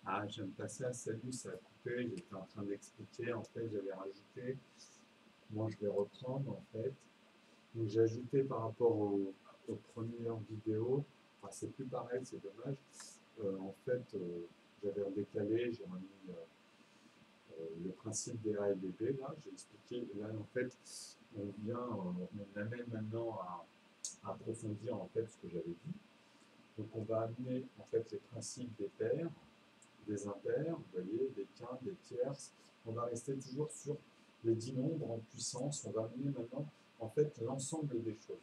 Ah, j'aime pas ça, salut, ça a coupé, j'étais en train d'expliquer, en fait, j'avais rajouté, moi je vais reprendre, en fait, donc j'ai ajouté par rapport aux premières vidéos, enfin, c'est plus pareil, c'est dommage, en fait, j'avais redécalé, j'ai remis le principe des A et des B, là, j'ai expliqué, là, en fait, on amène maintenant à approfondir, en fait, ce que j'avais dit, donc on va amener, en fait, les principes des paires, des impairs, vous voyez, des quintes, des tierces. On va rester toujours sur les 10 nombres en puissance. On va amener maintenant, en fait, l'ensemble des choses.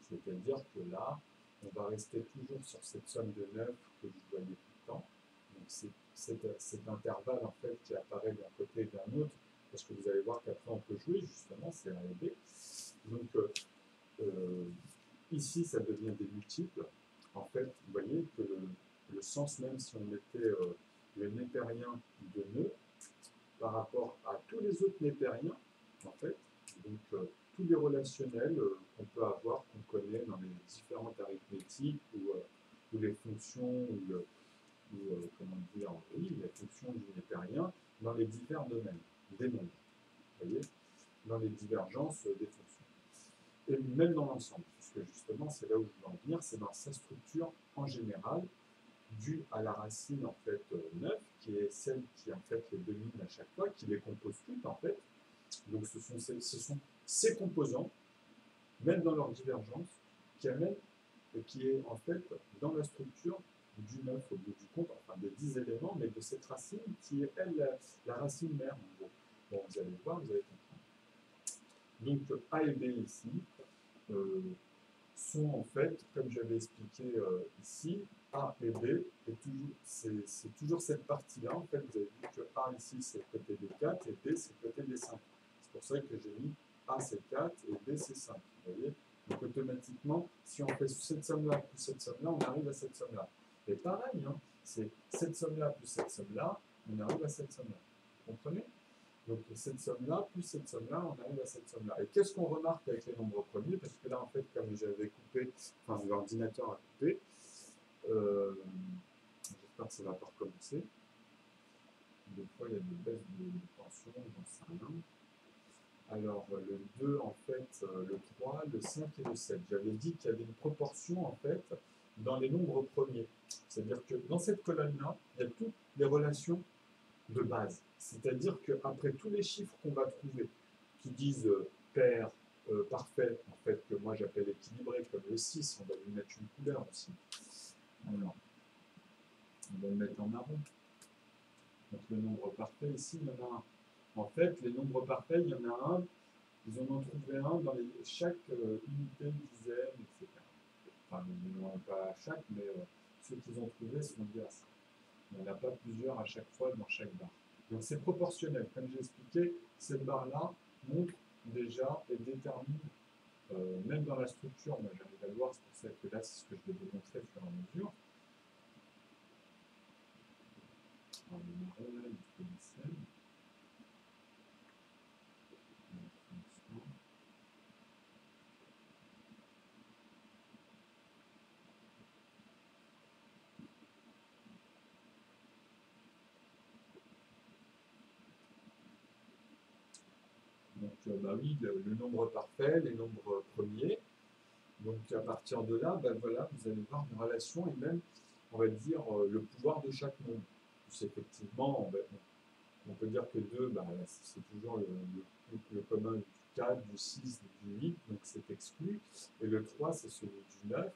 C'est-à-dire que là, on va rester toujours sur cette somme de 9 que vous voyez tout le temps. Donc, c'est cet intervalle, en fait, qui apparaît d'un côté et d'un autre, parce que vous allez voir qu'après, on peut jouer, justement, c'est A et B. Donc, ici, ça devient des multiples. En fait, vous voyez que le sens, même si on mettait le népérien de nœud par rapport à tous les autres népériens, en fait, donc tous les relationnels qu'on peut avoir, qu'on connaît dans les différentes arithmétiques ou les fonctions, comment dire, oui, les fonctions du népérien dans les divers domaines, des nombres, vous voyez, dans les divergences des fonctions. Et même dans l'ensemble, puisque justement, c'est là où je veux en venir, c'est dans sa structure en général, due à la racine en fait 9, qui est celle qui en fait les domine à chaque fois, qui les compose toutes en fait. Donc ce sont ces composants, même dans leur divergence, qui amènent et qui est en fait dans la structure du 9 au bout du compte, enfin des 10 éléments, mais de cette racine qui est elle la racine mère en gros. Bon, vous allez voir, vous allez comprendre. Donc A et B ici, sont en fait, comme j'avais expliqué ici, A et B, et c'est toujours cette partie-là. En fait, vous avez vu que A ici, c'est le côté des 4 et B, c'est le côté des 5. C'est pour ça que j'ai mis A, c'est 4 et B, c'est 5. Vous voyez? Donc, automatiquement, si on fait cette somme-là plus cette somme-là, on arrive à cette somme-là. Et pareil, hein, c'est cette somme-là plus cette somme-là, on arrive à cette somme-là. Vous comprenez? Donc cette somme-là, plus cette somme-là, on arrive à cette somme-là. Et qu'est-ce qu'on remarque avec les nombres premiers? Parce que là, en fait, comme j'avais coupé, enfin l'ordinateur a coupé, j'espère que ça ne va pas recommencer. Des fois, il y a des baisses de tension, j'en sais rien. Alors, le 2, en fait, le 3, le 5 et le 7. J'avais dit qu'il y avait une proportion, en fait, dans les nombres premiers. C'est-à-dire que dans cette colonne-là, il y a toutes les relations de base. C'est-à-dire qu'après tous les chiffres qu'on va trouver, qui disent pair, parfait, en fait, que moi j'appelle équilibré, comme le 6, on va lui mettre une couleur aussi. Alors, on va le mettre en marron. Donc le nombre parfait, ici, il y en a un. En fait, les nombres parfaits, il y en a un, ils en ont trouvé un dans chaque unité, dizaine, etc. Enfin, non, pas chaque, mais ceux qu'ils ont trouvés sont liés à ça. Il n'y en a pas plusieurs à chaque fois dans chaque barre. Donc c'est proportionnel. Comme j'ai expliqué, cette barre-là montre déjà et détermine, même dans la structure, moi j'arrive à le voir, c'est pour ça que là c'est ce que je vais vous montrer au fur et à mesure. Alors, le marron là, il faut une scène. Donc bah oui, le nombre parfait, les nombres premiers. Donc à partir de là, ben voilà, vous allez voir une relation et même, on va dire, le pouvoir de chaque nombre. Plus effectivement, ben, on peut dire que 2, ben, c'est toujours le commun du 4, du 6, du 8, donc c'est exclu. Et le 3, c'est celui du 9.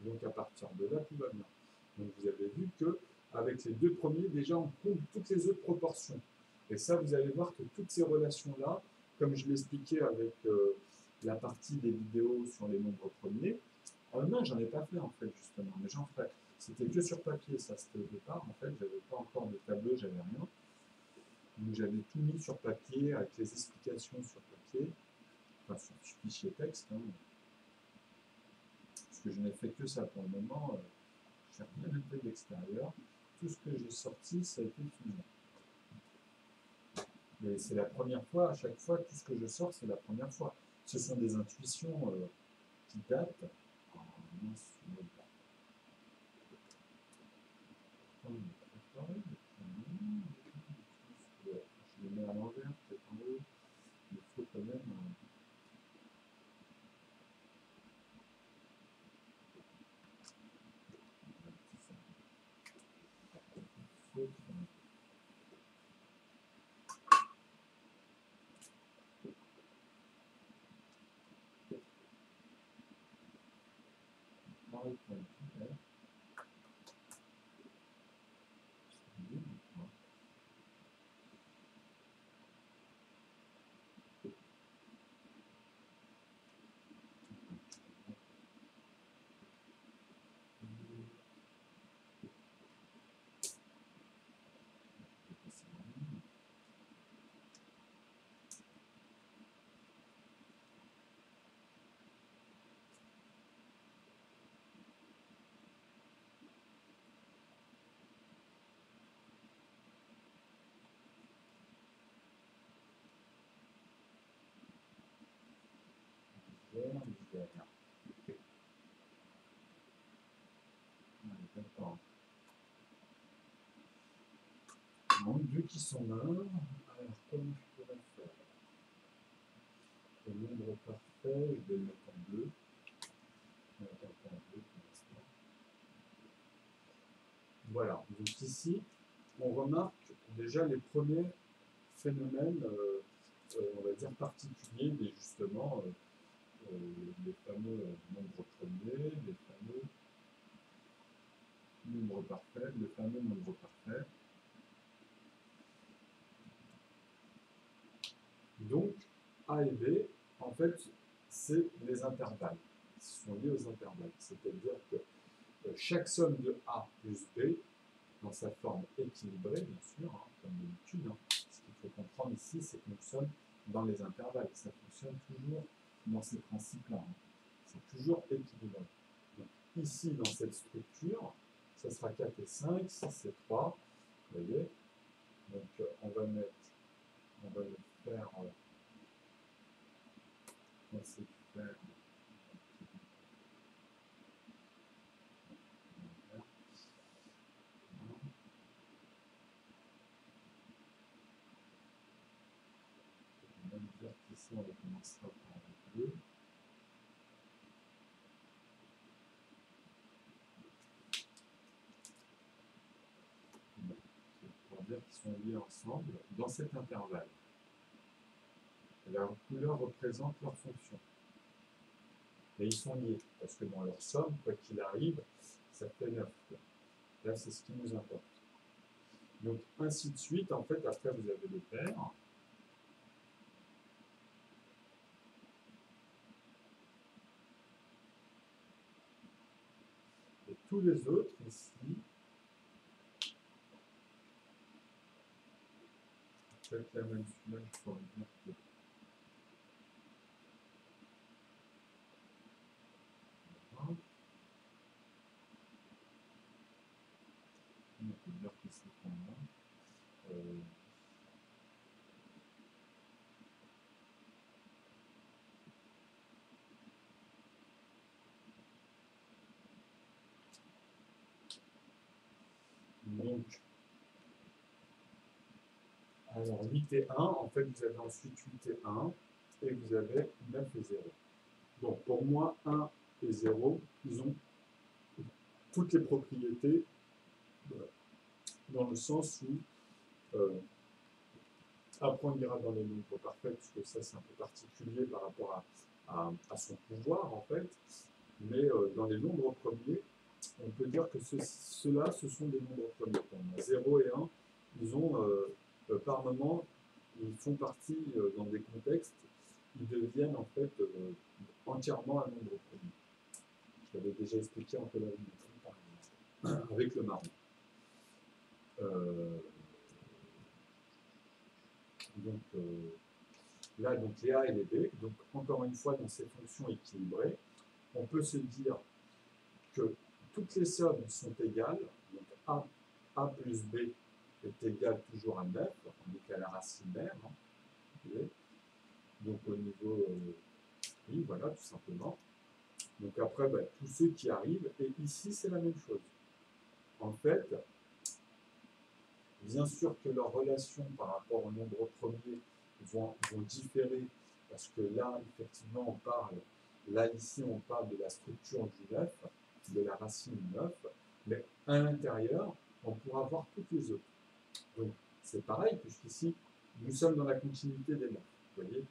Donc à partir de là, tout va bien. Donc vous avez vu que avec les deux premiers, déjà on compte toutes les autres proportions. Et ça, vous allez voir que toutes ces relations-là, comme je l'expliquais avec la partie des vidéos sur les nombres premiers, non, j'en ai pas fait en fait justement, mais j'en ferai. C'était que sur papier, ça c'était au départ. En fait, j'avais pas encore de tableau, j'avais rien. Donc j'avais tout mis sur papier avec les explications sur papier, enfin sur fichier texte. Hein. Parce que je n'ai fait que ça pour le moment. Je n'ai rien fait de l'extérieur. Tout ce que j'ai sorti, ça a été Fusion. Mais c'est la première fois, à chaque fois, tout ce que je sors, c'est la première fois. Ce sont des intuitions qui datent. Oh, mince, intermédiaire. D'accord. Donc, deux qui sont morts. Alors, comment je pourrais faire? Le nombre parfait, je vais le mettre en bleu. On va mettre en bleu pour l'instant. Voilà. Donc ici, on remarque déjà les premiers phénomènes, on va dire particuliers, mais justement, les fameux nombres premiers, les fameux nombres parfaits, le fameux nombre parfait. Donc, A et B, en fait, c'est les intervalles. Ils sont liés aux intervalles. C'est-à-dire que chaque somme de A plus B, dans sa forme équilibrée, bien sûr, hein, comme d'habitude, hein. Ce qu'il faut comprendre ici, c'est que nous sommes dans les intervalles. Ça fonctionne toujours dans ces principes-là. Hein. C'est toujours équilibré. Donc, ici, dans cette structure, ça sera 4 et 5, 6 et 3. Vous voyez? Donc, on va le faire. On va essayer de faire. On va dire qu'ici, on commencera par le bleu. Pour dire qu'ils sont liés ensemble dans cet intervalle. La couleur représente leur fonction. Mais ils sont liés, parce que dans leur somme, quoi qu'il arrive, ça fait 9. Là, c'est ce qui nous importe. Donc, ainsi de suite, en fait, après, vous avez le pair. Et tous les autres, ici, peut-être la même celui-là, il faut dire que on peut dire que c'est pour moi. Donc, alors 8 et 1, en fait, vous avez ensuite 8 et 1, et vous avez 9 et 0. Donc, pour moi, 1 et 0, ils ont toutes les propriétés dans le sens où après on ira dans les nombres parfaits, parce que ça c'est un peu particulier par rapport à son pouvoir en fait, mais dans les nombres premiers, on peut dire que ceux-là, ce sont des nombres premiers. Pour moi, 0 et 1, ils ont par moment, ils font partie dans des contextes, ils deviennent en fait entièrement un nombre premier. Je l'avais déjà expliqué en polarimétrie par exemple, avec le marron. Donc là, donc les A et les B, donc encore une fois dans ces fonctions équilibrées, on peut se dire que toutes les sommes sont égales, donc A plus B est égal toujours à 9, on est qu'à la racine mère, hein, vous voyez. Donc au niveau, oui, voilà, tout simplement. Donc après, bah, tous ceux qui arrivent, et ici c'est la même chose. En fait, bien sûr que leurs relations par rapport au nombre premier vont différer, parce que là, effectivement, on parle, là, ici, on parle de la structure du 9, de la racine 9, mais à l'intérieur, on pourra voir toutes les autres. Donc, c'est pareil, puisqu'ici, nous sommes dans la continuité des 9. Vous voyez,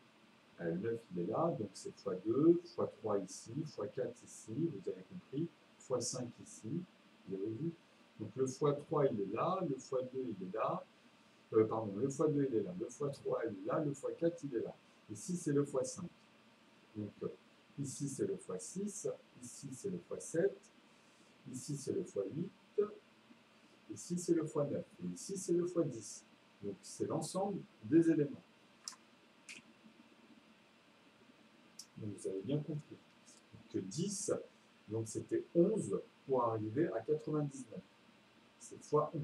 le 9, il est là, donc c'est x2, x3 ici, x4 ici, vous avez compris, x5 ici, vous avez vu. Donc le x3 il est là, le x2 il est là, pardon, le x2 il est là, le x3 il est là, le x4 il est là. Ici c'est le x5. Donc ici c'est le x6, ici c'est le x7, ici c'est le x8, ici c'est le x9, et ici c'est le x10. Donc c'est l'ensemble des éléments. Donc vous avez bien compris que 10, donc c'était 11 pour arriver à 99. C'est fois 11.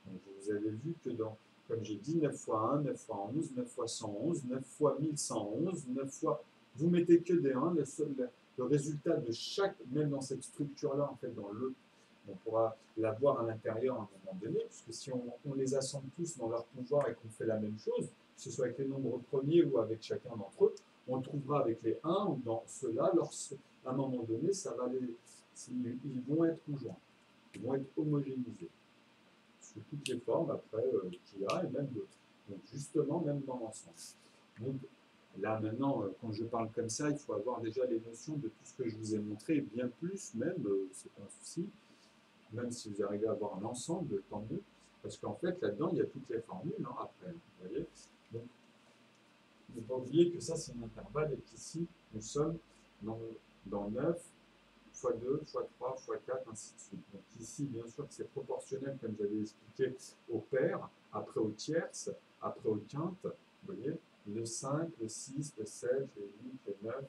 Donc vous avez vu que dans, comme j'ai dit, 9 fois 1, 9 fois 11, 9 fois 111, 9 fois 1111, 9 fois Vous mettez que des 1, le résultat de chaque, même dans cette structure-là, en fait, on pourra l'avoir à l'intérieur à un moment donné, puisque si on les assemble tous dans leur pouvoir et qu'on fait la même chose, que ce soit avec les nombres premiers ou avec chacun d'entre eux, on le trouvera avec les 1 ou dans ceux-là, à un moment donné, ils vont être conjoints, ils vont être homogénéisés sous toutes les formes après qu'il y a, et même d'autres. Donc justement, même dans l'ensemble. Donc là maintenant, quand je parle comme ça, il faut avoir déjà les notions de tout ce que je vous ai montré, et bien plus même, c'est pas un souci, même si vous arrivez à avoir un ensemble, tant mieux, parce qu'en fait là-dedans, il y a toutes les formules après, vous voyez. Donc, ne pas oublier que ça c'est un intervalle et qu'ici, nous sommes dans 9, fois 2, fois 3, fois 4, ainsi de suite. Donc ici, bien sûr que c'est proportionnel, comme j'avais expliqué, au pair, après aux tierces, après aux quintes, vous voyez, le 5, le 6, le 7, le 8, le 9,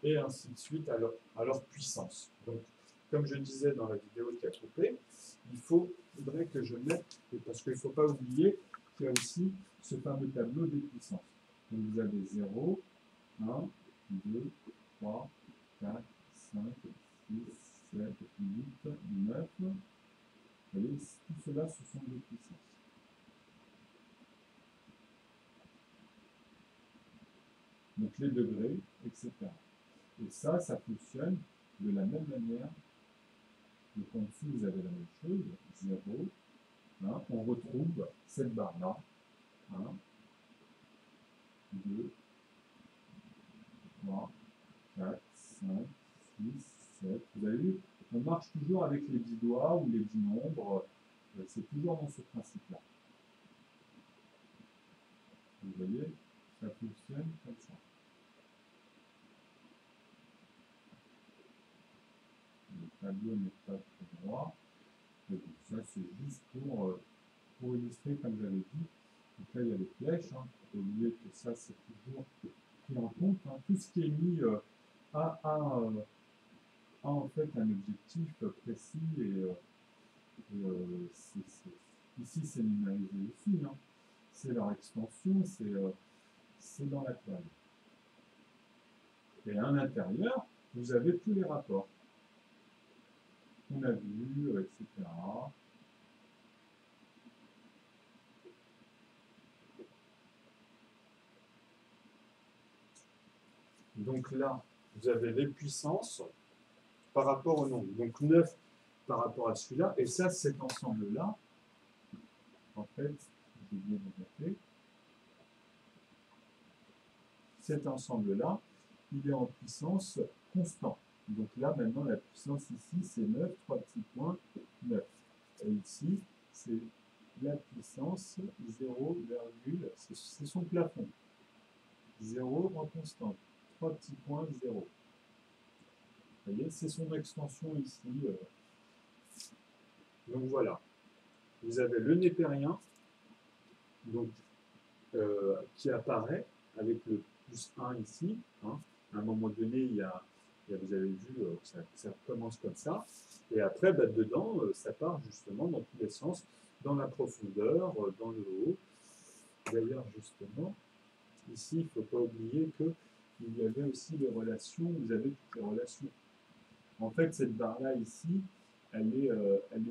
et ainsi de suite à leur puissance. Donc, comme je disais dans la vidéo qui a coupé, il faudrait que je mette, parce qu'il ne faut pas oublier qu'il y a aussi ce fameux tableau des puissances. Donc vous avez 0, 1, 2, 3, 4, 5, 6, 7, 8, 9. Vous voyez, tout cela, ce sont des puissances. Donc les degrés, etc. Et ça fonctionne de la même manière. Donc en dessous, vous avez la même chose, 0. Hein, on retrouve cette barre-là. 1, 2, 3, 4, 5, 6, 7. Vous avez vu, on marche toujours avec les 10 doigts ou les 10 nombres. C'est toujours dans ce principe-là. Vous voyez, ça fonctionne comme ça. Le tableau n'est pas très droit. Mais bon, ça, c'est juste pour illustrer, comme j'avais dit. Donc là, il y a les flèches. Hein. Il faut oublier que ça, c'est toujours pris en compte. Hein. Tout ce qui est mis a en fait un objectif précis ici, c'est numérisé aussi. Hein. C'est leur extension, c'est dans la toile. Et à l'intérieur, vous avez tous les rapports qu'on a vus, etc. Donc là, vous avez les puissances par rapport au nombre. Donc 9 par rapport à celui-là. Et ça, cet ensemble-là, en fait, j'ai oublié de noter, cet ensemble-là, il est en puissance constante. Donc là, maintenant, la puissance ici, c'est 9, 3 petits points, 9. Et ici, c'est la puissance 0, c'est son plafond. 0 en constante. 3 petits points, 0. Vous voyez, c'est son extension ici. Donc voilà. Vous avez le népérien, donc, qui apparaît avec le plus 1 ici. Hein. À un moment donné, vous avez vu, ça commence comme ça. Et après, bah, dedans, ça part justement dans tous les sens, dans la profondeur, dans le haut. D'ailleurs, justement, ici, il ne faut pas oublier qu'il y avait aussi les relations, vous avez toutes les relations. En fait, cette barre-là ici, elle est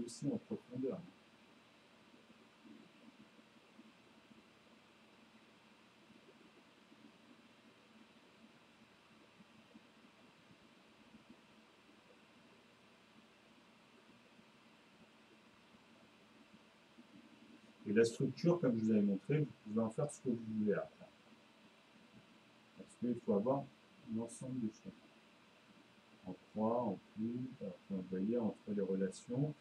aussi en profondeur. Et la structure, comme je vous avais montré, vous pouvez en faire ce que vous voulez après. Parce qu'il faut avoir l'ensemble des choses. En croix, en plus, vous voyez, entre les relations,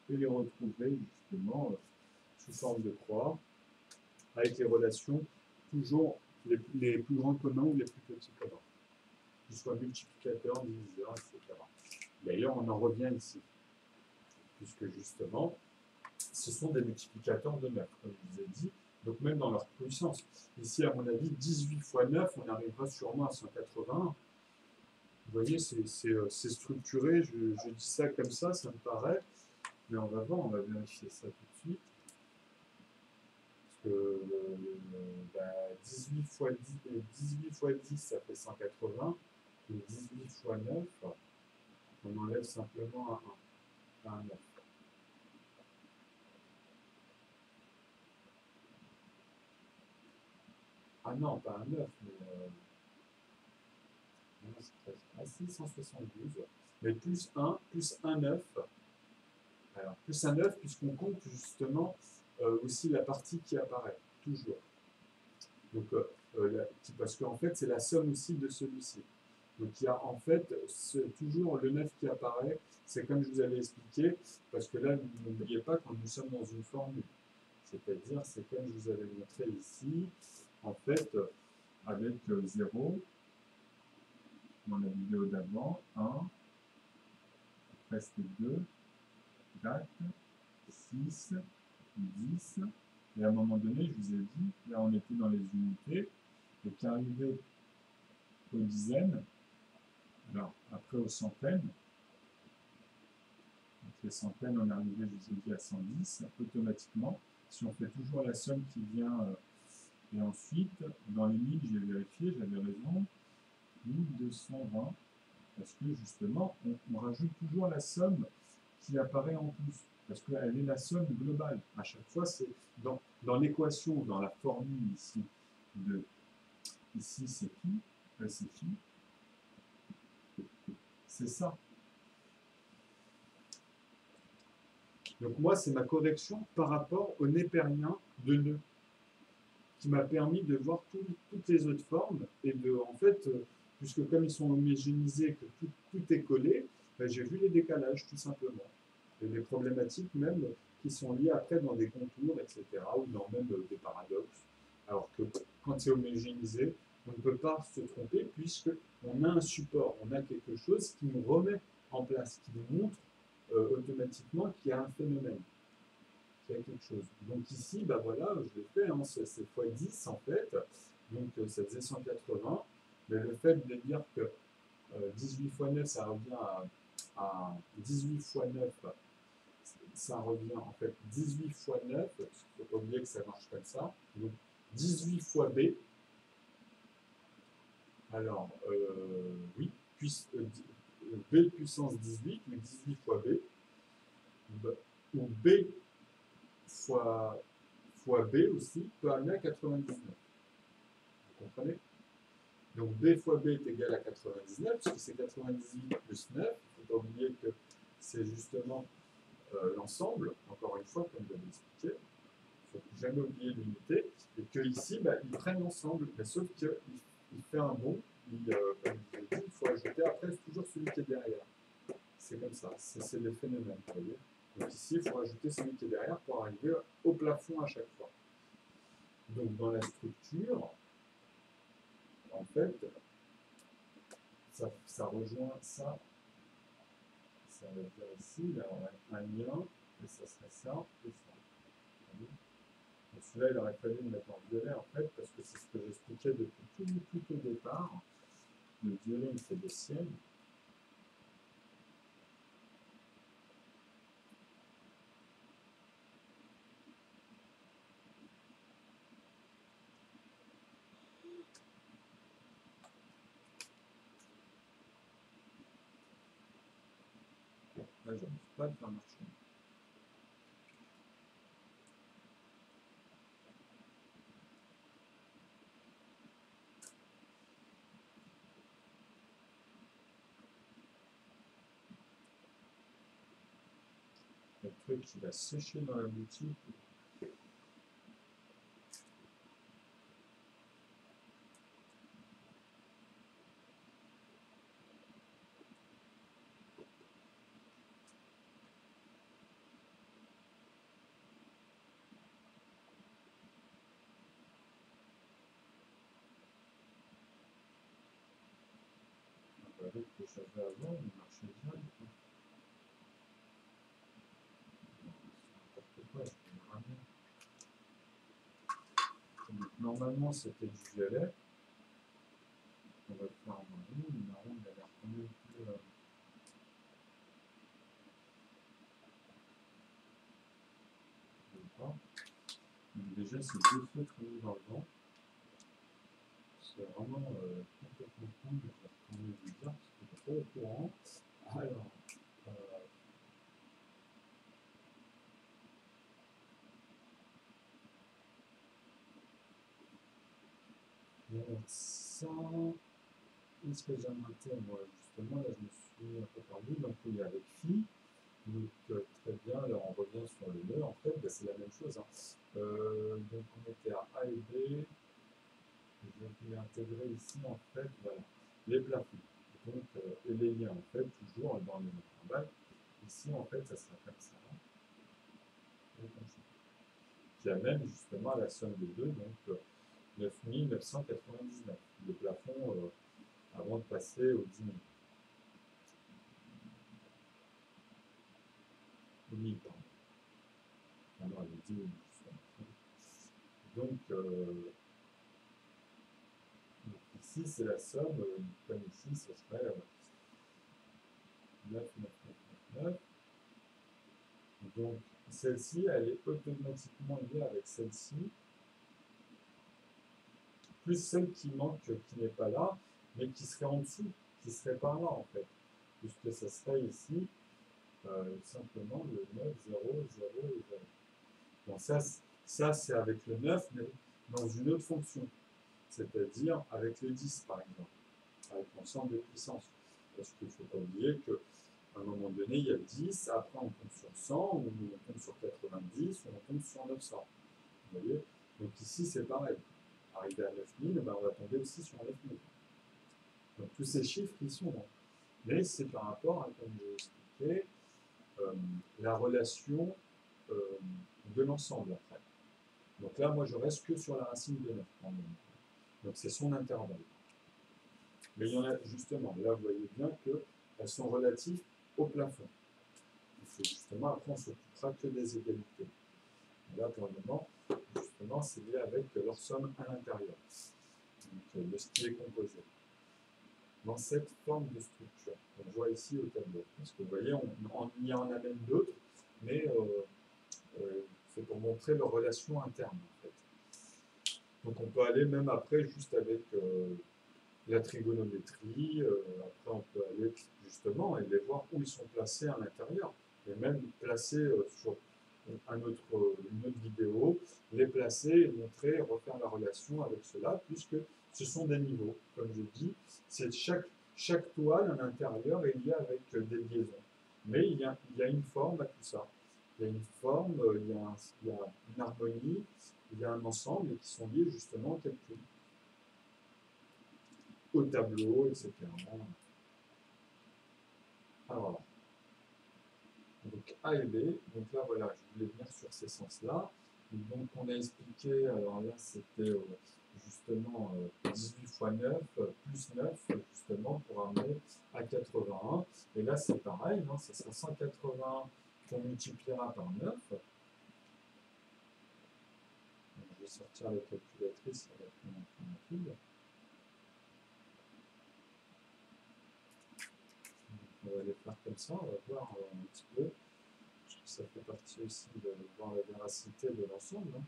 et les retrouver justement sous forme de croix, avec les relations toujours les plus grands communs ou les plus petits communs, qu'ils soient multiplicateurs, diviseurs, etc. D'ailleurs, on en revient ici, puisque justement, ce sont des multiplicateurs de 9, comme je vous ai dit, donc même dans leur puissance. Ici, à mon avis, 18 fois 9, on arrivera sûrement à 180. Vous voyez, c'est structuré, je dis ça comme ça me paraît, mais on va voir, on va vérifier ça tout de suite. que 18 fois 10, ça fait 180. Et 18 fois 9, on enlève simplement un 9. Ah non, pas un 9, mais ah si, 172. Mais plus un 9. Alors, plus un 9, puisqu'on compte justement aussi la partie qui apparaît, toujours. Donc, parce qu'en fait, c'est la somme aussi de celui-ci. Donc, il y a en fait toujours le 9 qui apparaît. C'est comme je vous avais expliqué, parce que là, n'oubliez pas quand nous sommes dans une formule. C'est-à-dire, c'est comme je vous avais montré ici, en fait, avec 0, dans la vidéo d'avant, 1, après c'était 2, 4, 6, 10, et à un moment donné, je vous ai dit, là on était dans les unités, et qu'arrivé aux dizaines, alors après aux centaines, donc les centaines, on est arrivé, je vous ai dit, à 110, automatiquement, si on fait toujours la somme qui vient, et ensuite, dans les lignes, j'ai vérifié, j'avais raison, 1220, parce que justement, on rajoute toujours la somme qui apparaît en plus, parce qu'elle est la somme globale. À chaque fois, c'est dans l'équation, dans la formule ici, ici c'est pi, là c'est phi, c'est ça. Donc moi, c'est ma correction par rapport au népérien de nœud, qui m'a permis de voir toutes les autres formes, et en fait, puisque comme ils sont homogénéisés, que tout est collé, ben, j'ai vu les décalages, tout simplement. Et des problématiques même qui sont liées après dans des contours, etc., ou dans même des paradoxes. Alors que quand c'est homogénéisé, on ne peut pas se tromper puisqu'on a un support, on a quelque chose qui nous remet en place, qui nous montre automatiquement qu'il y a un phénomène, qu'il y a quelque chose. Donc ici, bah voilà, je l'ai fait, hein, c'est x10 en fait, donc ça faisait 180, mais le fait de dire que 18 fois 9, ça revient à 18 fois 9, ça revient en fait 18 fois 9, parce qu'il ne faut pas oublier que ça marche comme ça, donc 18 fois B, alors oui, B puissance 18, ou 18 fois B, ou B fois B aussi peut amener à 99. Vous comprenez? Donc B fois B est égal à 99, puisque c'est 98 plus 9. Il ne faut pas oublier que c'est justement l'ensemble, encore une fois, comme je l'avais expliqué. Il ne faut jamais oublier l'unité. Et que ici, bah, ils prennent l'ensemble, mais sauf qu'il fait un bond. Comme je l'ai dit, il faut ajouter après toujours celui qui est derrière. C'est comme ça, c'est le phénomène, vous voyez. Donc ici, il faut ajouter celui qui est derrière pour arriver au plafond à chaque fois. Donc dans la structure, en fait, ça rejoint ça. Ça va dire ici, il y aurait un lien, et ça serait ça, et ça. Donc celui-là, il aurait fallu le mettre en violet, en fait, parce que c'est ce que j'expliquais depuis tout au départ. Le violet, il fait des siennes. Là, je n'arrive pas à le faire marcher. Le truc qui va sécher dans la boutique. Avec que j'avais avant, il marchait bien. N'importe quoi, je vais le ramener. Donc, normalement, c'était du violet. On va le faire en marron. Le marron, il a l'air quand même plus. Donc déjà, c'est deux feutres mis dans le vent. C'est vraiment complètement con, mais je vais quand même vous dire, parce que je suis pas au courant. Alors, euh, ça, est-ce que j'ai un moi, justement, là, je me suis un peu perdu. Donc, oui, avec phi. Donc, très bien, là, on revient sur le nœud, en fait, ben, c'est la même chose. Hein. Donc, on était à A et B. Je vais intégrer ici, en fait, voilà, les plafonds. Donc, et les liens, en fait, toujours dans les intervalles. Ici, en fait, ça sera comme ça. Et comme ça. Qui amène justement à la somme des deux, donc 9999, le plafond avant de passer aux 10 000. Aux 1000, pardon. Ah non, les 10 000. Donc, ici, c'est la somme, comme ici, ce serait 9999. Donc, celle-ci, elle est automatiquement liée avec celle-ci, plus celle qui manque, qui n'est pas là, mais qui serait en dessous, qui serait par là, en fait, puisque ça serait ici, simplement le 9, 0, 0 et 0. Bon, ça c'est avec le 9, mais dans une autre fonction, c'est-à-dire avec le 10, par exemple, avec l'ensemble des puissances. Parce qu'il ne faut pas oublier qu'à un moment donné, il y a 10, après on tombe sur 100, ou on tombe sur 90, ou on tombe sur 900. Vous voyez? Donc ici, c'est pareil. Arrivé à 9000, ben, on va tomber aussi sur 9000. Donc tous ces chiffres, ils sont là. Mais c'est par rapport à, comme j'ai expliqué, la relation de l'ensemble après. Donc là, moi, je reste que sur la racine de 9. Donc c'est son intervalle. Mais il y en a, justement, là, vous voyez bien qu'elles sont relatives au plafond. C'est justement, après, on ne s'occupera que des égalités. Et là, pour le moment, justement, c'est lié avec leur somme à l'intérieur, de ce qui est composé. Dans cette forme de structure, on voit ici au tableau. Parce que vous voyez, on y en amène d'autres, mais c'est pour montrer leur relation interne, en fait. Donc on peut aller même après juste avec la trigonométrie, après on peut aller justement et les voir où ils sont placés à l'intérieur, et même placer sur une autre vidéo, les placer et montrer, refaire la relation avec cela, puisque ce sont des niveaux. Comme je dis, c'est chaque toile à l'intérieur est liée avec des liaisons. Mais il y a une forme à tout ça. Il y a une forme, il y a une harmonie, il y a un ensemble qui sont liés justement au tableau, etc. Alors, donc A et B, donc là voilà, je voulais venir sur ces sens-là. Donc on a expliqué, alors là c'était justement 18 fois 9, plus 9, justement pour amener à 81. Et là c'est pareil, hein, ça sera 180 qu'on multipliera par 9. Donc, je vais sortir la calculatrice, ça va être plus rapide. On va les faire comme ça, on va voir un petit peu. Ça fait partie aussi de voir la véracité de l'ensemble. Hein.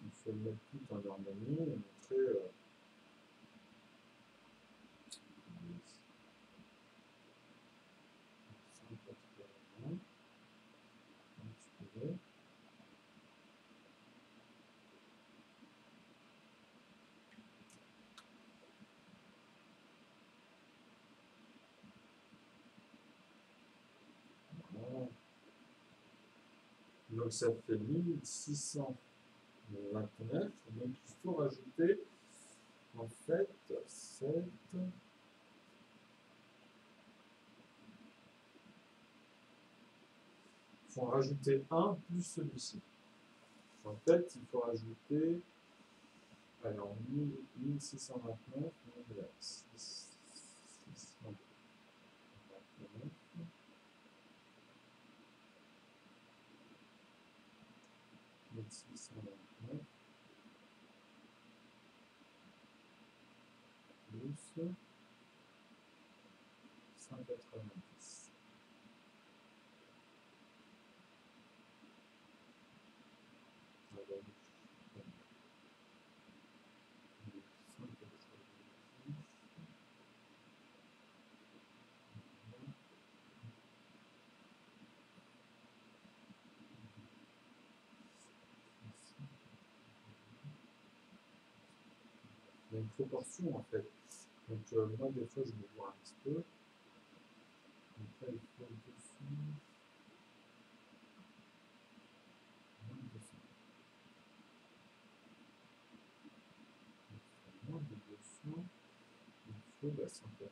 Il faut le mettre tout en harmonie et montrer. Donc ça fait 1629. Donc il faut rajouter en fait 7. Il faut en rajouter 1 plus celui-ci. En fait, il faut rajouter alors 1629, 1629 plus 190. Il y a une proportion en fait. Donc moi des fois je me vois un petit peu. Donc là il faut 200. Moins de 200. Moins de 200. Il faut 180.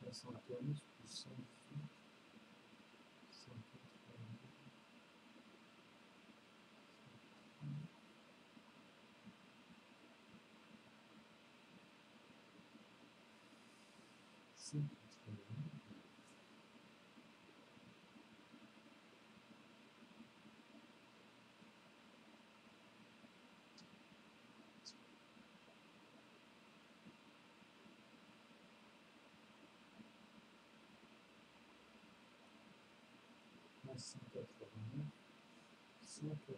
Donc, 71 plus 100. 189. 189.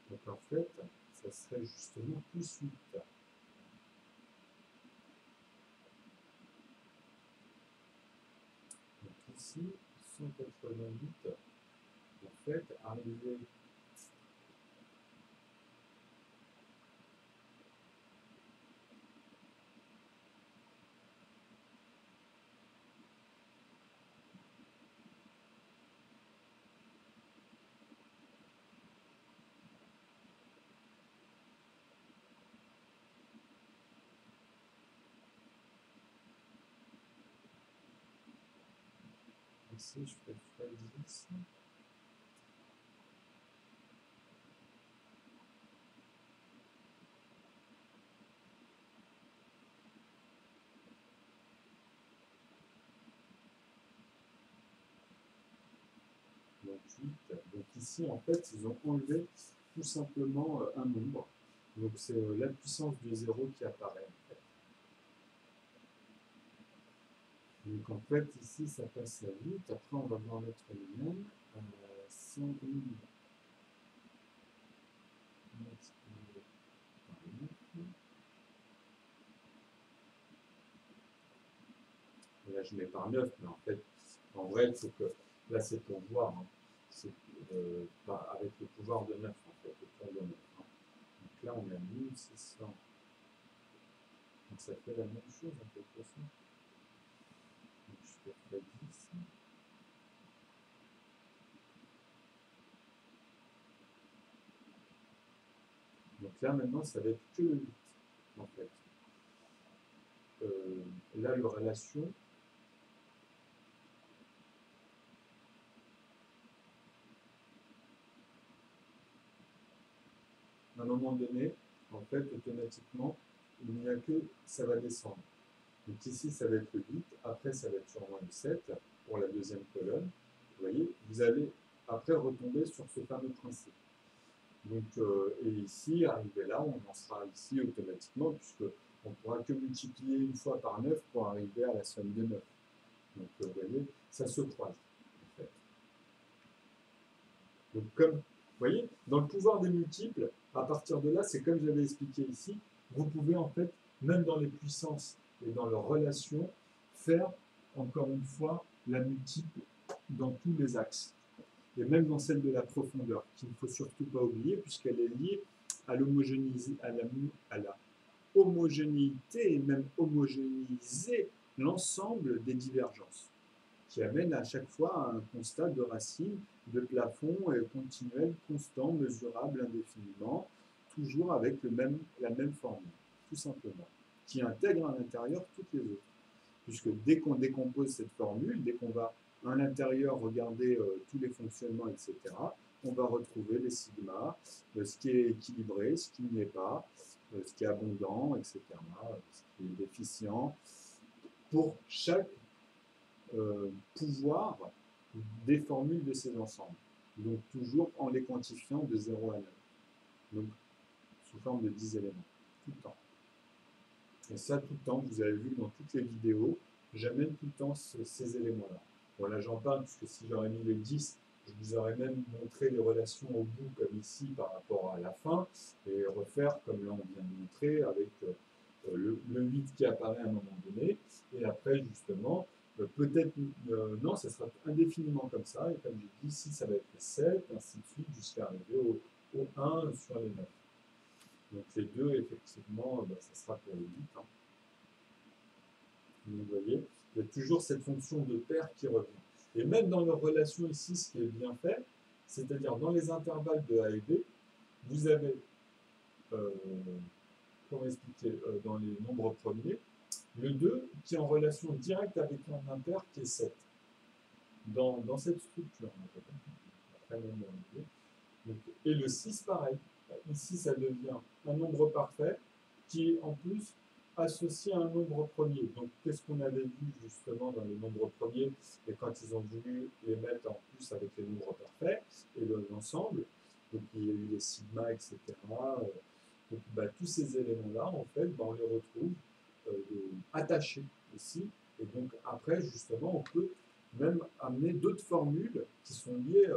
Donc en fait, ça serait justement plus 8. Donc ici, 188, en fait, arrivé ici, je fais x10. Donc 8. Donc ici, en fait, ils ont enlevé tout simplement un nombre. Donc c'est la puissance du 0 qui apparaît. En fait. Donc en fait, ici, ça passe à 8. Après, on va en mettre les mêmes. 100 000. Là, je mets par 9, mais en fait, en vrai, il faut que. Là, c'est pour voir. Hein. C'est avec le pouvoir de 9, en fait, le pouvoir de 9. Hein. Donc là, on a 1600. Donc ça fait la même chose, en quelque sorte. Donc je fais x10. Donc là, maintenant, ça va être que le 8, en fait. Là, la relation. À un moment donné, en fait, automatiquement, il n'y a que ça va descendre. Donc ici, ça va être le 8, après, ça va être sûrement le 7 pour la deuxième colonne. Vous voyez, vous allez après retomber sur ce fameux principe. Donc, et ici, arrivé là, on en sera ici automatiquement, puisqu'on ne pourra que multiplier une fois par 9 pour arriver à la somme de 9. Donc, vous voyez, ça se croise, en fait. Donc, comme, vous voyez, dans le pouvoir des multiples, à partir de là, c'est comme j'avais expliqué ici, vous pouvez en fait, même dans les puissances et dans leurs relations, faire, encore une fois, la multiple dans tous les axes. Et même dans celle de la profondeur, qu'il ne faut surtout pas oublier, puisqu'elle est liée à l'homogénéité et même homogénéiser l'ensemble des divergences, qui amène à chaque fois à un constat de racine de plafond continuel, constant, mesurable indéfiniment, toujours avec la même formule, tout simplement, qui intègre à l'intérieur toutes les autres. Puisque dès qu'on décompose cette formule, dès qu'on va à l'intérieur regarder tous les fonctionnements, etc., on va retrouver les sigmas, ce qui est équilibré, ce qui ne l'est pas, ce qui est abondant, etc., ce qui est déficient, pour chaque pouvoir des formules de ces ensembles. Donc toujours en les quantifiant de 0 à 9. Donc sous forme de 10 éléments, tout le temps. Et ça, tout le temps, vous avez vu dans toutes les vidéos, j'amène tout le temps ces éléments-là. Bon, là, j'en parle, puisque si j'aurais mis les 10, je vous aurais même montré les relations au bout, comme ici, par rapport à la fin, et refaire, comme là, on vient de montrer, avec le 8 qui apparaît à un moment donné, et après, justement, peut-être, non, ça sera indéfiniment comme ça, et comme j'ai dit, ici, ça va être les 7, ainsi de suite, jusqu'à arriver au 1 sur les 9. Donc les deux, effectivement, ça sera pour les 8. Hein. Vous voyez, il y a toujours cette fonction de paire qui revient. Et même dans leur relation ici, ce qui est bien fait, c'est-à-dire dans les intervalles de A et B, vous avez, comment expliquer, dans les nombres premiers, le 2 qui est en relation directe avec un impair qui est 7. Dans cette structure. Après, donc, et le 6, pareil. Ici, ça devient un nombre parfait qui est en plus associé à un nombre premier. Donc, qu'est-ce qu'on avait vu justement dans les nombres premiers et quand ils ont voulu les mettre en plus avec les nombres parfaits et l'ensemble, donc il y a eu les sigma, etc. Donc, tous ces éléments-là, en fait, on les retrouve attachés ici. Et donc, après, justement, on peut même amener d'autres formules qui sont liées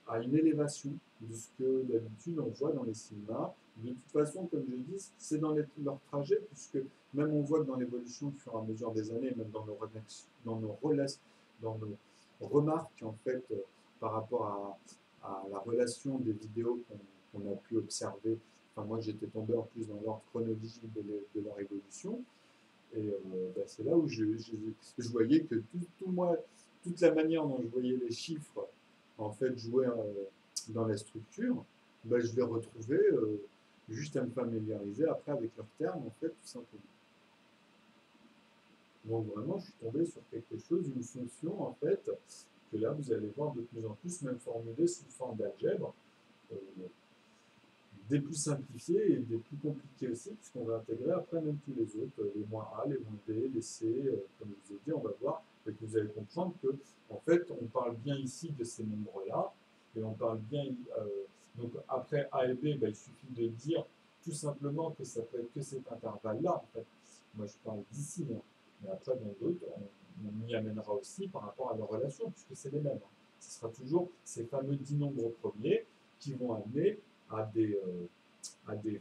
à une élévation de ce que d'habitude on voit dans les sigma. De toute façon, comme je dis, c'est dans leur trajet, puisque même on voit que dans l'évolution au fur et à mesure des années, même dans nos remarques en fait, par rapport à la relation des vidéos qu'on a pu observer. Enfin, moi, j'étais tombé en plus dans l'ordre chronologique de leur évolution. Et c'est là où je voyais que toute la manière dont je voyais les chiffres en fait jouer dans la structure, je les retrouvais juste à me familiariser après avec leurs termes, en fait, tout simplement. Donc vraiment, je suis tombé sur quelque chose, une fonction, en fait, que là, vous allez voir de plus en plus, même formulée sous forme d'algèbre, des plus simplifiés et des plus compliqués aussi, puisqu'on va intégrer après même tous les autres, les moins A, les moins B, les C, comme je vous ai dit, on va voir, et que vous allez comprendre que, en fait, on parle bien ici de ces nombres-là, et on parle bien, donc après A et B, il suffit de dire tout simplement que ça peut être que cet intervalle-là, en fait. Moi, je parle d'ici, hein. Mais après, dans d'autres, on y amènera aussi par rapport à leur relation, puisque c'est les mêmes. Hein. Ce sera toujours ces fameux 10 nombres premiers qui vont amener à des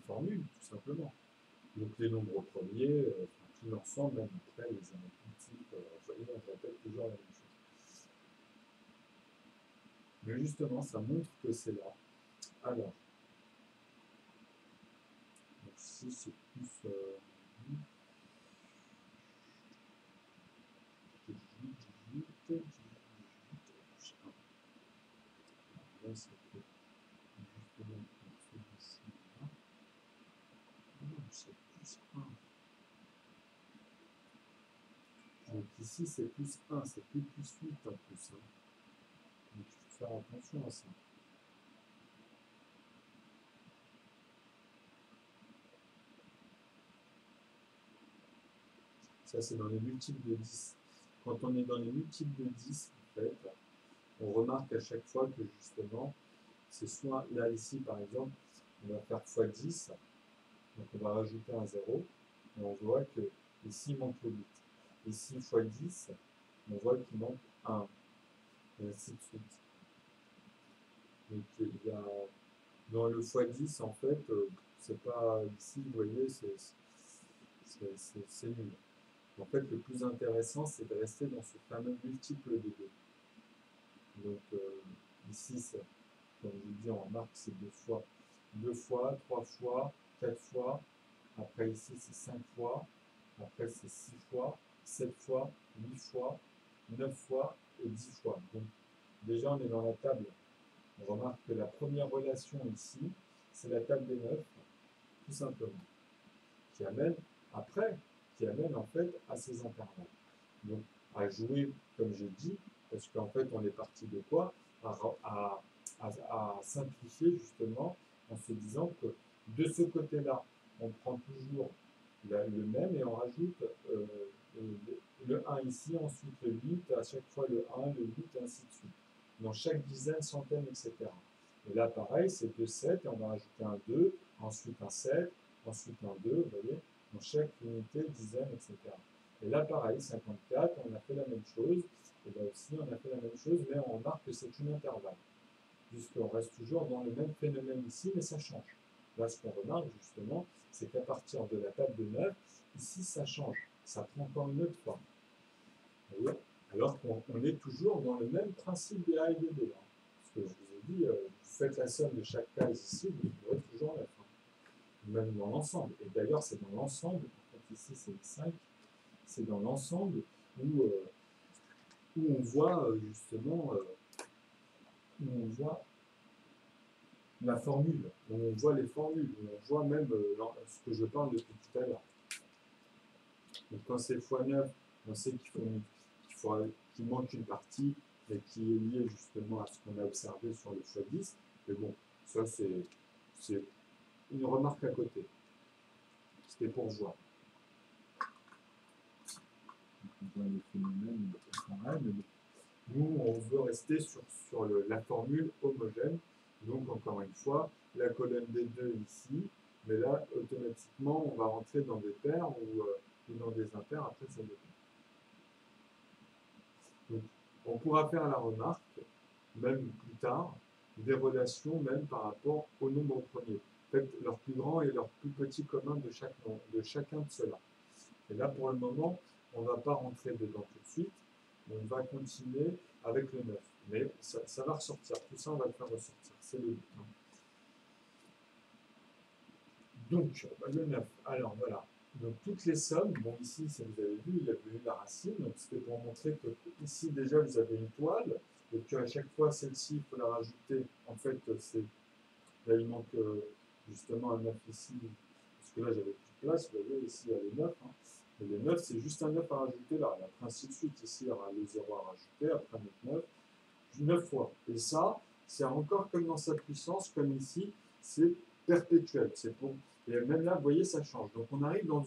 formules, tout simplement. Donc les nombres premiers, tout l'ensemble, même après les multiples, vous voyez, on répète toujours la même chose. Mais justement, ça montre que c'est là. Alors, donc si c'est plus... 18, là, ça fait justement celui-ci là. Non, c'est plus 1. Donc ici, c'est plus 1, c'est plus 8 en plus. Hein. Donc il faut faire attention à ça. Ça, c'est dans les multiples de 10. Quand on est dans les multiples de 10, en fait, on remarque à chaque fois que justement, c'est soit là, ici, par exemple, on va faire x10, donc on va rajouter un 0, et on voit que ici, il manque le 8. Ici, x10, on voit qu'il manque 1, et ainsi de suite. Donc, il y a, dans le x10, en fait, c'est pas ici, vous voyez, c'est nul. En fait, le plus intéressant, c'est de rester dans ce fameux multiple de 2. Donc, ici, comme je vous dis, on remarque que c'est 2 fois, 3 fois, 4 fois. Après, ici, c'est 5 fois. Après, c'est 6 fois, 7 fois, 8 fois, 9 fois et 10 fois. Donc, déjà, on est dans la table On remarque que la première relation ici, c'est la table des 9, tout simplement, qui amène après, qui amène en fait à ces intervalles. Donc, à jouer, comme j'ai dit, parce qu'en fait, on est parti de quoi à simplifier justement en se disant que de ce côté-là, on prend toujours le même et on rajoute le 1 ici, ensuite le 8, à chaque fois le 1, le 8, et ainsi de suite. Dans chaque dizaine, centaine, etc. Et là, pareil, c'est 2 7, et on va rajouter un 2, ensuite un 7, ensuite un 2, vous voyez, dans chaque unité, dizaine, etc. Et là, pareil, 54, on a fait la même chose, et là aussi, on a fait la même chose, mais on remarque que c'est une intervalle, puisqu'on reste toujours dans le même phénomène ici, mais ça change. Là, ce qu'on remarque, justement, c'est qu'à partir de la table de 9, ici, ça change, ça prend encore une autre forme. Vous voyez, alors qu'on est toujours dans le même principe des A et des B. Hein. Parce que je vous ai dit, vous faites la somme de chaque case ici, vous aurez toujours la fin. Même dans l'ensemble. Et d'ailleurs, c'est dans l'ensemble, en fait, ici c'est le 5, c'est dans l'ensemble où on voit justement, où on voit la formule, où on voit les formules, où on voit même ce que je parle depuis tout à l'heure. Donc quand c'est x9, on sait qu'il manque une partie, mais qui est liée justement à ce qu'on a observé sur le x10. Mais bon, ça c'est une remarque à côté. C'était pour voir. On voit les phénomènes pareil, mais nous, on veut rester sur la formule homogène. Donc, encore une fois, la colonne des 2 ici, mais là, automatiquement, on va rentrer dans des paires ou dans des impairs, après ça dépend. Donc, on pourra faire la remarque, même plus tard, des relations même par rapport au nombre premier. En fait, leur plus grand et leur plus petit commun de chacun de ceux-là. Et là, pour le moment, on ne va pas rentrer dedans tout de suite. On va continuer avec le 9. Mais ça va ressortir. Tout ça, on va le faire ressortir. C'est le but. Hein. Donc, le 9. Alors, voilà. Donc, toutes les sommes. Bon, ici, si vous avez vu, il y a eu la racine. Donc, c'était pour montrer que ici, déjà, vous avez une toile. Et qu'à chaque fois, celle-ci, il faut la rajouter. En fait, là, il manque justement un 9 ici. Parce que là, j'avais plus de place. Vous voyez, ici, il y a le 9. Hein. Et le 9, c'est juste un 9 à rajouter là. Et après, ainsi de suite. Ici, il y aura le 0 à rajouter. Après, notre 9. 9 fois. Et ça, c'est encore comme dans sa puissance, comme ici, c'est perpétuel. C'est pour... Et même là, vous voyez, ça change. Donc, on arrive dans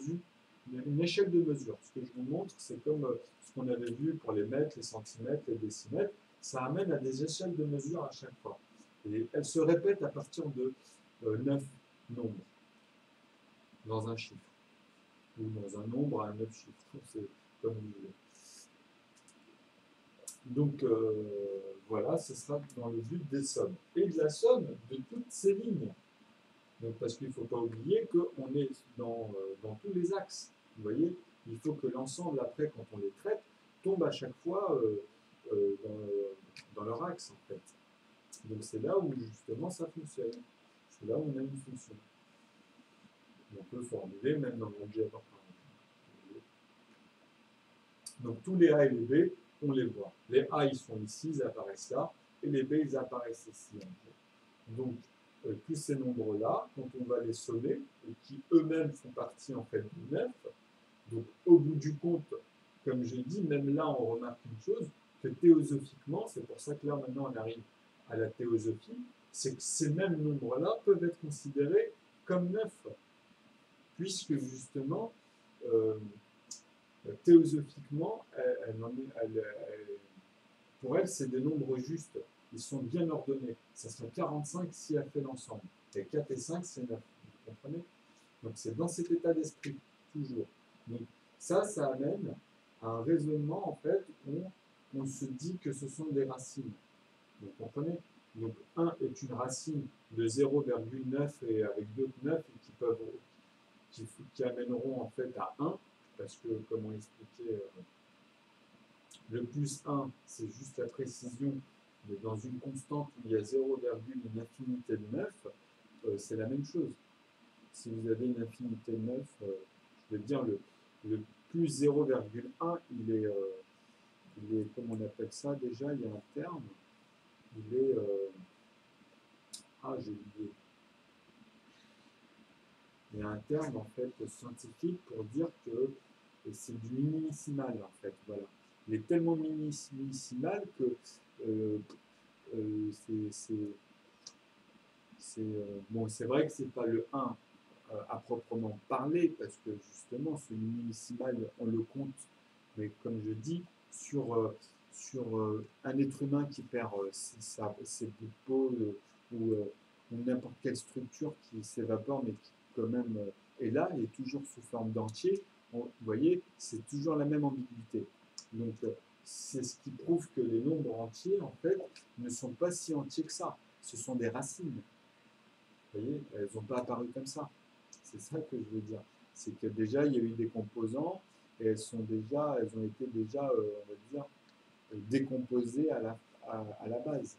une échelle de mesure. Ce que je vous montre, c'est comme ce qu'on avait vu pour les mètres, les centimètres, les décimètres. Ça amène à des échelles de mesure à chaque fois. Et elles se répètent à partir de 9 nombres dans un chiffre. Ou dans un nombre à 9 chiffres. C'est comme vous voulez. Donc, voilà, ce sera dans le but des sommes. Et de la somme de toutes ces lignes. Donc, parce qu'il ne faut pas oublier qu'on est dans tous les axes. Vous voyez, il faut que l'ensemble, après, quand on les traite, tombe à chaque fois dans leur axe, en fait. Donc, c'est là où, justement, ça fonctionne. C'est là où on a une fonction. On peut formuler même dans l'algèbre. Donc, tous les A et les B, on les voit. Les A, ils sont ici, ils apparaissent là, et les B, ils apparaissent ici. Donc, tous ces nombres-là, quand on va les sommer, et qui eux-mêmes font partie en fait du 9, donc au bout du compte, comme j'ai dit, même là, on remarque une chose, que théosophiquement, c'est pour ça que là, maintenant, on arrive à la théosophie, c'est que ces mêmes nombres-là peuvent être considérés comme 9, puisque justement, théosophiquement, pour elle, c'est des nombres justes. Ils sont bien ordonnés. Ça serait 45 si elle fait l'ensemble. Et 4 et 5, c'est 9. Vous comprenez? Donc c'est dans cet état d'esprit, toujours. Donc ça amène à un raisonnement, en fait, où on se dit que ce sont des racines. Vous comprenez? Donc 1 est une racine de 0,9 et avec d'autres 9 qui amèneront en fait à 1, parce que, comme on expliquait, le plus 1, c'est juste la précision, mais dans une constante où il y a 0, une infinité de 9, c'est la même chose. Si vous avez une infinité de 9, je veux dire, le plus 0,1, il est, comment on appelle ça déjà, il y a un terme, il est j'ai oublié. Il y a un terme en fait scientifique pour dire que c'est du minimissimal en fait. Voilà. Il est tellement minimissimal que bon, c'est vrai que c'est pas le 1 à proprement parler, parce que justement, ce minimissimal, on le compte, mais comme je dis, sur un être humain qui perd ses bouts de peau ou n'importe quelle structure qui s'évapore, mais qui quand même est là, et est toujours sous forme d'entier, vous voyez, c'est toujours la même ambiguïté. Donc, c'est ce qui prouve que les nombres entiers, en fait, ne sont pas si entiers que ça. Ce sont des racines. Vous voyez, elles n'ont pas apparu comme ça. C'est ça que je veux dire. C'est que déjà, il y a eu des composants et elles ont été déjà, on va dire, décomposées à la base.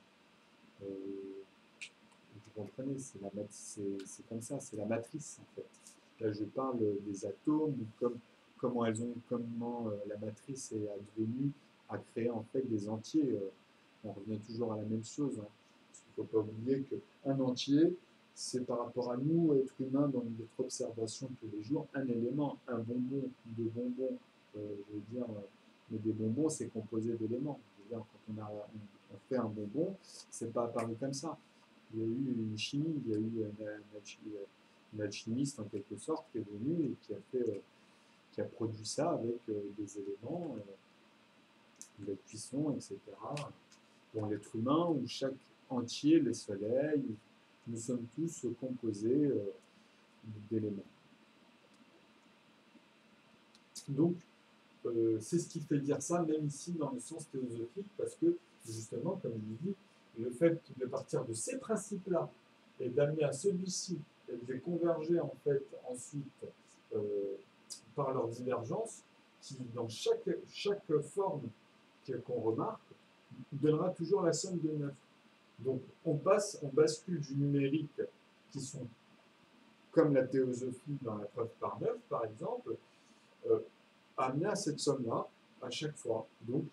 Vous comprenez, c'est comme ça, c'est la matrice en fait. Là, je parle des atomes, comment la matrice est advenue à créer en fait des entiers. On revient toujours à la même chose, hein. Parce qu'il ne faut pas oublier qu'un entier, c'est par rapport à nous, êtres humains, dans notre observation de tous les jours, un élément, un bonbon, deux bonbons, je veux dire, mais des bonbons, c'est composé d'éléments. Je veux dire, quand on fait un bonbon, c'est pas apparu comme ça. Il y a eu une chimie, il y a eu une alchimiste en quelque sorte qui est venue et qui a produit ça avec des éléments, de la cuisson, etc. Bon, l'être humain, ou chaque entier, les soleils, nous sommes tous composés d'éléments. Donc, c'est ce qui fait dire ça, même ici dans le sens théosophique, parce que, justement, comme je l'ai dit, le fait de partir de ces principes-là et d'amener à celui-ci et de les converger, en fait, ensuite, par leur divergence, qui, dans chaque forme qu'on remarque, donnera toujours la somme de 9. Donc, on bascule du numérique, qui sont comme la théosophie dans la preuve par 9, par exemple, amener à cette somme-là à chaque fois. Donc,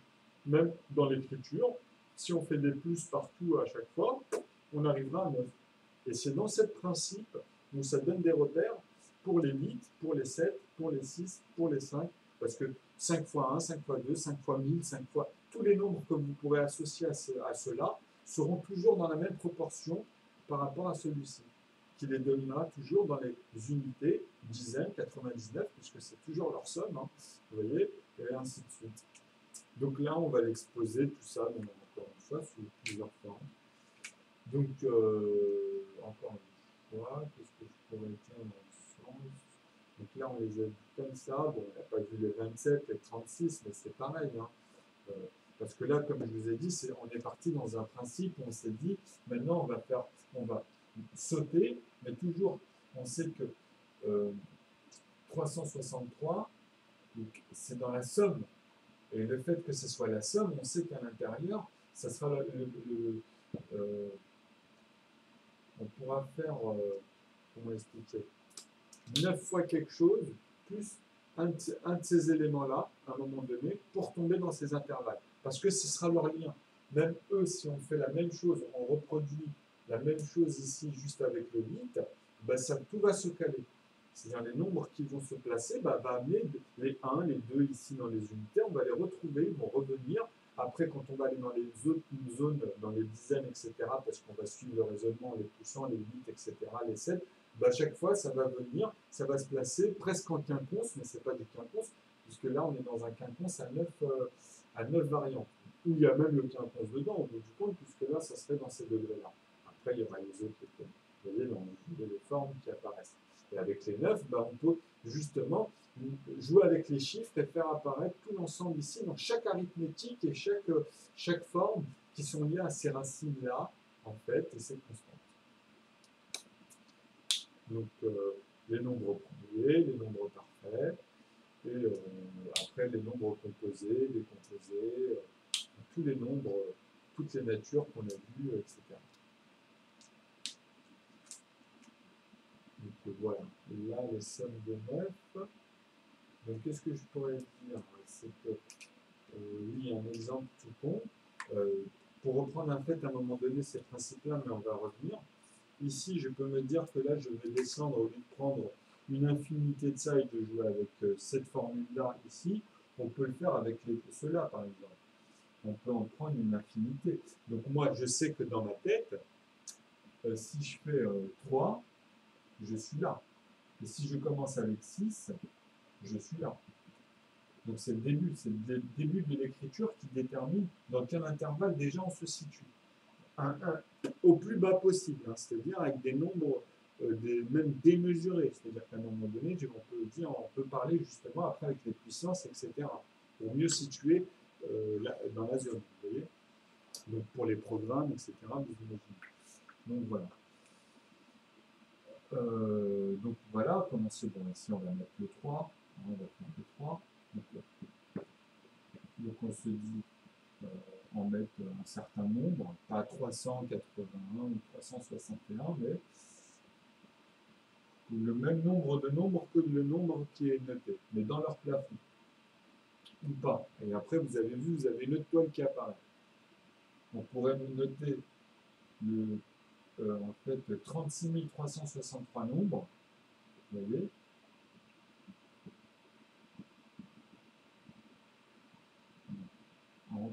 même dans l'écriture, si on fait des plus partout à chaque fois, on arrivera à 9. Et c'est dans ce principe où ça donne des repères pour les 8, pour les 7, pour les 6, pour les 5, parce que 5 fois 1, 5 fois 2, 5 fois 1000, 5 fois... Tous les nombres que vous pourrez associer à cela seront toujours dans la même proportion par rapport à celui-ci, qui les donnera toujours dans les unités, dizaines, 99, puisque c'est toujours leur somme, hein, vous voyez, et ainsi de suite. Donc là, on va l'exposer, tout ça, donc, encore une fois, sous plusieurs formes. Donc, encore une fois, qu'est-ce que je pourrais dire dans le sens? Donc là, on les a vus comme ça. Bon, on n'a pas vu les 27 et les 36, mais c'est pareil, hein. Parce que là, comme je vous ai dit, on est parti dans un principe où on s'est dit, maintenant, on va sauter, mais toujours, on sait que 363, c'est dans la somme. Et le fait que ce soit la somme, on sait qu'à l'intérieur, ça sera on pourra faire, comment expliquer, 9 fois quelque chose, plus un de ces éléments-là, à un moment donné, pour tomber dans ces intervalles. Parce que ce sera leur lien. Même eux, si on fait la même chose, on reproduit la même chose ici, juste avec le 8, ben tout va se caler. C'est-à-dire les nombres qui vont se placer, va amener les 1, les 2 ici dans les unités, on va les retrouver, ils vont revenir. Après, quand on va aller dans les autres zones, dans les dizaines, etc., parce qu'on va suivre le raisonnement, les poussants, les 8, etc., les 7, bah, à chaque fois, ça va venir, ça va se placer presque en quinconce, mais ce n'est pas du quinconce, puisque là, on est dans un quinconce à 9 variantes, où il y a même le quinconce dedans, au bout du compte, puisque là, ça serait dans ces degrés-là. Après, il y aura les autres, vous voyez, dans les formes qui apparaissent. Et avec les 9, bah, on peut justement jouer avec les chiffres et faire apparaître tout l'ensemble ici, dans chaque arithmétique et chaque forme qui sont liées à ces racines-là, en fait, et ces constantes. Donc, les nombres premiers, les nombres parfaits, et après les nombres composés, décomposés, tous les nombres, toutes les natures qu'on a vues, etc. Donc voilà, là les sommes de 9. Donc qu'est-ce que je pourrais dire? C'est que, oui, un exemple tout con, pour reprendre en fait à un moment donné ces principes-là, mais on va revenir. ici, je peux me dire que là, je vais descendre, au lieu de prendre une infinité de ça et de jouer avec cette formule-là ici, on peut le faire avec ceux-là, par exemple. On peut en prendre une infinité. Donc moi, je sais que dans ma tête, si je fais 3, je suis là. Et si je commence avec 6, je suis là. Donc c'est le début de l'écriture qui détermine dans quel intervalle déjà on se situe. Au plus bas possible, hein, c'est-à-dire avec des nombres même démesurés. C'est-à-dire qu'à un moment donné, on peut parler justement après avec les puissances, etc. pour mieux situer dans la zone. Vous voyez, donc pour les programmes, etc. Vous imaginez. Donc voilà. Donc voilà, comment c'est bon. Ici, on va mettre le 3. On va prendre le 3. Donc on se dit en mettre un certain nombre, pas 381 ou 361, mais le même nombre de nombres que le nombre qui est noté, mais dans leur plafond, ou pas. Et après, vous avez vu, vous avez une autre toile qui apparaît. On pourrait noter en fait 36 363 nombres, vous voyez,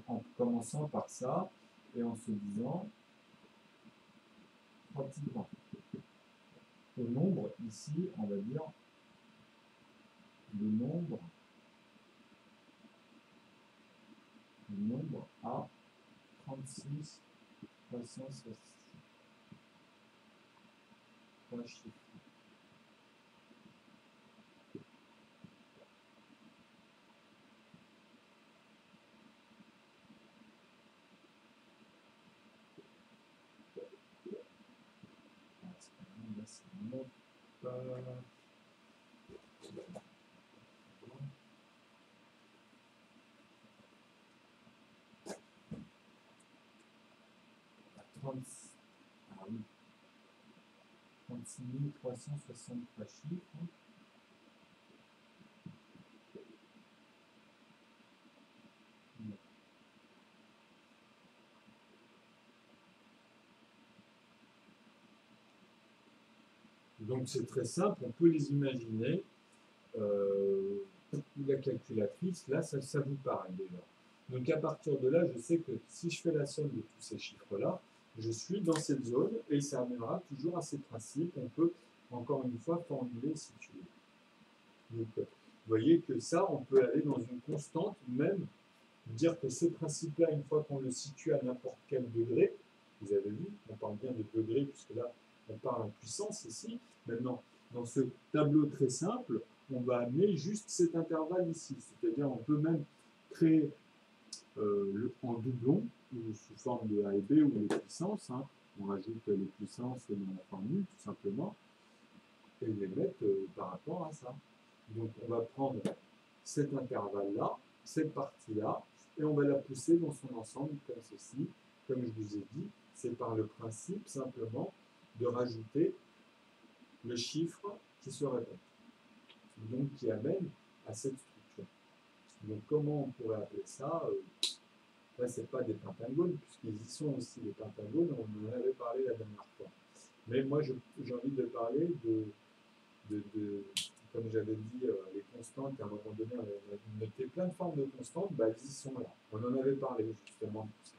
en commençant par ça et en se disant 3 petits points. Au nombre, ici, on va dire le nombre à 36 363 chiffres. Là, c'est vraiment pas... 36 363 chiffres. Donc c'est très simple, on peut les imaginer. La calculatrice, là, ça vous parle déjà. Donc à partir de là, je sais que si je fais la somme de tous ces chiffres-là, je suis dans cette zone et ça amènera toujours à ces principes. On peut, encore une fois, formuler si tu veux. Donc, vous voyez que ça, on peut aller dans une constante, même dire que ce principe-là, une fois qu'on le situe à n'importe quel degré, vous avez vu, on parle bien de degré, puisque là, on parle en puissance ici. Maintenant, dans ce tableau très simple, on va amener juste cet intervalle ici. C'est-à-dire, on peut même créer en doublon, ou sous forme de A et B, ou les puissances. Hein. On rajoute les puissances dans la formule, tout simplement, et les mettre par rapport à ça. Donc, on va prendre cet intervalle-là, cette partie-là, et on va la pousser dans son ensemble comme ceci. Comme je vous ai dit, c'est par le principe simplement de rajouter le chiffre qui se répète, donc qui amène à cette structure. Donc comment on pourrait appeler ça là, ce n'est pas des pentagones, puisqu'ils y sont aussi, les pentagones, on en avait parlé la dernière fois. Mais moi, j'ai envie de parler comme j'avais dit, les constantes, à un moment donné, on a noté plein de formes de constantes, bah, elles y sont là. On en avait parlé justement de tout ça.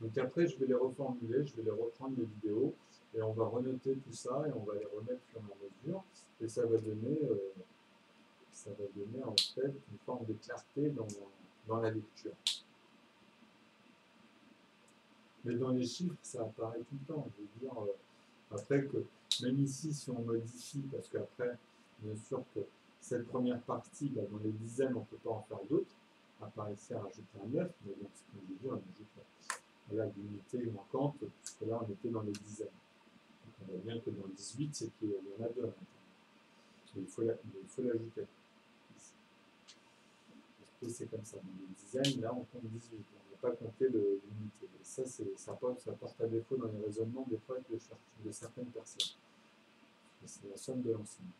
Donc après, je vais les reformuler, je vais les reprendre les vidéos, et on va renoter tout ça, et on va les remettre sur la mesure, et ça va donner en fait une forme de clarté dans la lecture. Mais dans les chiffres, ça apparaît tout le temps. Je veux dire, après que, même ici, si on modifie, parce qu'après, bien sûr que cette première partie, là, dans les dizaines, on ne peut pas en faire d'autres, à part ici à rajouter un 9, mais donc, ce qu'on dit, on ajoute l'unité manquante, puisque là, on était dans les dizaines. Donc, on voit bien que dans 18, c'est qu'il y en a deux à l'intérieur. Il faut l'ajouter. C'est comme ça. Dans les dizaines, là, on compte 18. On ne va pas compter l'unité. Et ça, ça porte à défaut dans les raisonnements des fois de certaines personnes. C'est la somme de l'ensemble.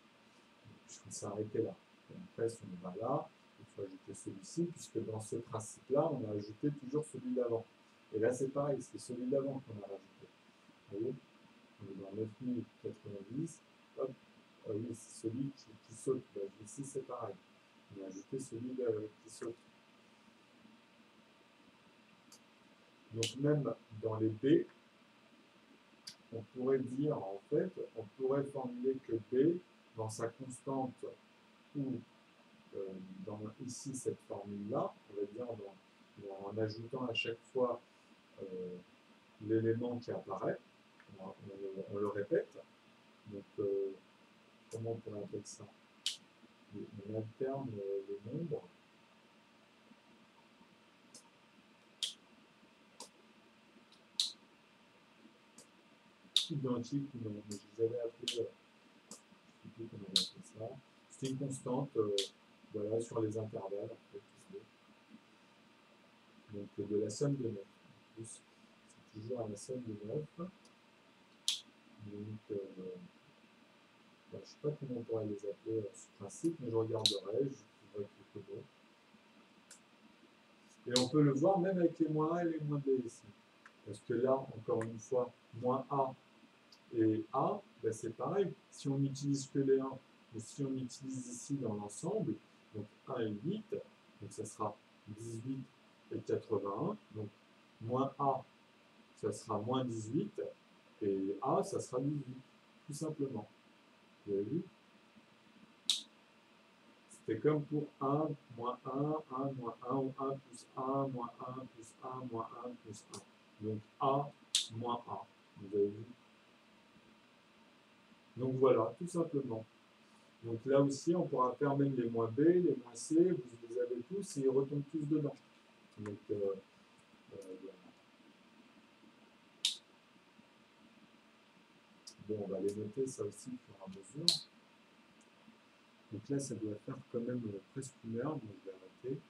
Puisqu'on s'est arrêté là. Et après, si on va là, il faut ajouter celui-ci, puisque dans ce principe-là, on a ajouté toujours celui d'avant. Et là, c'est pareil, c'est celui d'avant qu'on a rajouté. Vous voyez? On est dans 9090. Hop, oui, c'est celui qui saute. Bah, ici, c'est pareil. On a ajouté celui qui saute. Donc même dans les B, on pourrait dire, en fait, on pourrait formuler que B, dans sa constante, ou dans ici cette formule-là, on va dire en ajoutant à chaque fois l'élément qui apparaît, on le répète. Donc, comment on pourrait appeler ça? On alterne les nombres. Identiques ou non, mais je les avais appelés, je ne sais plus comment on appelle ça. C'était une constante, voilà, sur les intervalles, en fait. Donc, de la somme de 9. C'est toujours à la somme de 9. Donc, je ne sais pas comment on pourrait les appeler ce principe, mais je regarderai, je trouverai quelque chose. Et on peut le voir même avec les moins A et les moins B ici. Parce que là, encore une fois, moins A et A, ben c'est pareil. Si on n'utilise que les 1, ou si on utilise ici dans l'ensemble, donc 1 et 8, donc ça sera 18 et 81. Donc moins A, ça sera moins 18, et A, ça sera 18, tout simplement. Vous avez vu? C'était comme pour 1, moins 1, 1, moins 1, ou 1 plus 1, moins 1, plus 1, moins 1, plus 1. Donc A, moins A. Vous avez vu? Donc voilà, tout simplement. Donc là aussi, on pourra faire même les moins B, les moins C, vous les avez tous et ils retombent tous dedans. Donc voilà. Bon, on va les noter, ça aussi, au fur et à mesure. Donc là, ça doit faire quand même presque une heure, donc je vais arrêter.